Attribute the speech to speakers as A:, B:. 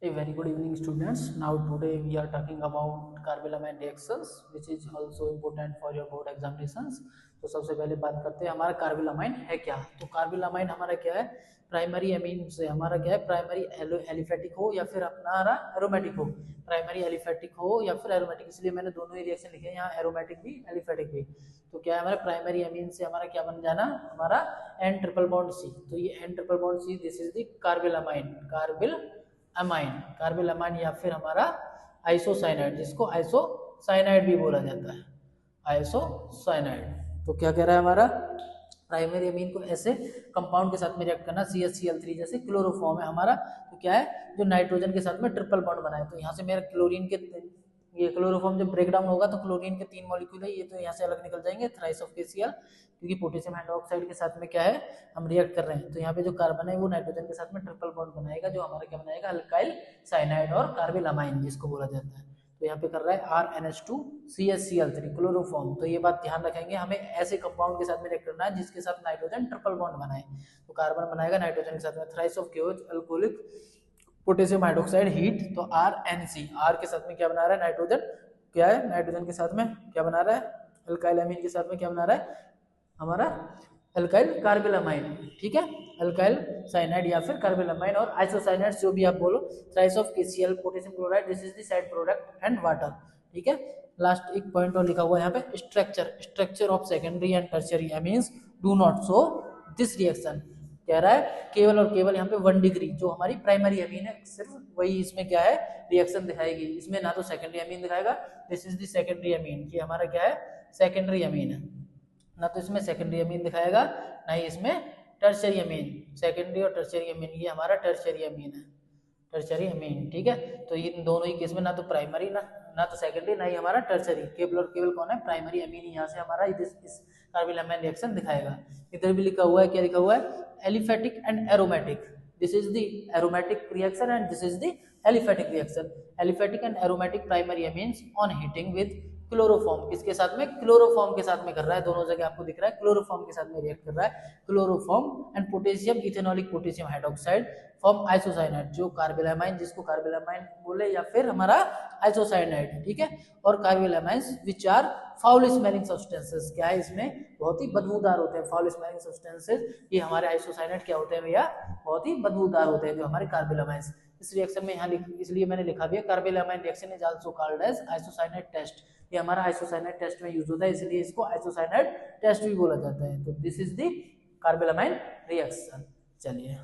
A: A very good evening, students. Now today we are talking about कार्बेलामाइन reactions, which is also important for your board examinations. तो सबसे पहले बात करते हैं हमारा कार्बेलामाइन है क्या। तो कार्बेलामाइन हमारा क्या है, प्राइमरी अमीन से हमारा क्या है, प्राइमरी एलिफेटिक हो या फिर हमारा एरोमेटिक हो। प्राइमरी एलिफेटिक हो या फिर एरोमेटिक, इसलिए मैंने दोनों ही रिएक्शन लिखे हैं यहाँ, एरोमेटिक भी एलिफेटिक भी। तो क्या है, हमारा प्राइमरी अमीन से हमारा क्या बन जाना, हमारा एन ट्रिपल बॉन्ड सी। तो ये N triple bond C, this is the carbylamine, carbyl amine या फिर हमारा आइसोसाइनाइड, जिसको आइसोसाइनाइड भी बोला जाता है, आइसोसाइनाइड। तो क्या कह रहा है हमारा, प्राइमरी अमीन को ऐसे कंपाउंड के साथ में रिएक्ट करना, CH3 जैसे क्लोरोफॉर्म है हमारा। तो क्या है, जो नाइट्रोजन के साथ में ट्रिपल बॉन्ड बनाए। तो यहाँ से मेरा क्लोरीन के, ये क्लोरोफॉर्म जब ब्रेक डाउन होगा तो क्लोरीन के 3 मॉलिक्यूल है, ये तो यहाँ से अलग निकल जाएंगे, थ्राइस ऑफ KCl, क्योंकि पोटेशियम हाइड्रोक्साइड के साथ में क्या है, हम रिएक्ट कर रहे हैं। तो यहाँ पे जो कार्बन है वो नाइट्रोजन के साथ में ट्रिपल बॉन्ड बनाएगा, जो हमारा क्या बनाएगा, अल्काइल साइनाइड और कार्बिलामाइन जिसको बोला जाता है। तो यहाँ पे कर रहा है RNH2CHCl3 क्लोरोफॉर्म। तो ये बात ध्यान रखेंगे, हमें ऐसे कंपाउंड के साथ में रिएक्ट करना है जिसके साथ नाइट्रोजन ट्रिपल बॉन्ड बनाए। तो कार्बन बनाएगा नाइट्रोजन के साथ में thrice of KOH, alcoholic potassium hydroxide, heat. तो RNC, आर के साथ में क्या बना रहा है, नाइट्रोजन, क्या है, नाइट्रोजन के साथ में क्या बना रहा है, अल्काइल अमीन के साथ में क्या बना रहा है, हमारा अल्काइल कार्बिलामाइन। ठीक है, अल्काइल साइनाइड या फिर कार्बिलामाइन और आइसोसाइनाइड, जो भी आप बोलो, thrice of KCl, potassium chloride, this is the side product and water. ठीक है, लास्ट एक पॉइंट और लिखा हुआ है यहाँ पे, structure of secondary and tertiary amines do not show this reaction. कह रहा है केवल और केवल यहाँ पे 1 डिग्री जो हमारी प्राइमरी अमीन है, सिर्फ वही इसमें क्या है, रिएक्शन दिखाएगी। इसमें ना तो सेकेंडरी अमीन दिखाएगा, this is the secondary amine, कि हमारा क्या है, सेकेंडरी अमीन है। ना तो इसमें सेकेंडरी अमीन दिखाएगा, ना ही इसमें टर्शियरी अमीन। सेकेंडरी और टर्शियरी अमीन, ये हमारा टर्शियरी अमीन है, टर्शियरी अमीन। ठीक है, तो इन दोनों ही केस में ना तो प्राइमरी ना तो सेकेंडरी, ना ही हमारा टर्शियरी, केवल और केवल कौन है, प्राइमरी अमीन। यहाँ से हमारा इस कार्बिलामाइन रिएक्शन दिखाएगा। इधर भी लिखा हुआ है, क्या लिखा हुआ है, aliphatic and aromatic, this is the aromatic reaction and this is the aliphatic reaction. Aliphatic and aromatic primary amines on heating with chloroform, किसके साथ में, क्लोरोफॉर्म के साथ में कर रहा है, दोनों जगह आपको दिख रहा है, क्लोरोफॉर्म के साथ में रिएक्ट कर रहा है, chloroform and potassium ethanolic potassium hydroxide form isocyanide, जो कार्बिलामाइन, जिसको कार्बिलामाइन बोले या फिर हमारा आइसोसाइनाइड। ठीक है, और carbylamines which are foul smelling substances, क्या है, इसमें बहुत ही बदबूदार होते हैं, फाउल स्मेलिंग सब्सटेंसेस। ये हमारे आइसोसाइनाइड क्या होते हैं भैया, बहुत ही बदबूदार होते हैं जो हमारे कार्बिलामाइन्स। इस रिएक्शन में यहाँ इसलिए मैंने लिखा भी है, carbylamine reaction is also called as isocyanide test. ये हमारा आइसोसाइनाइड टेस्ट में यूज होता है, इसलिए इसको आइसोसाइनाइड टेस्ट भी बोला जाता है। तो this is the carbylamine reaction. चलिए।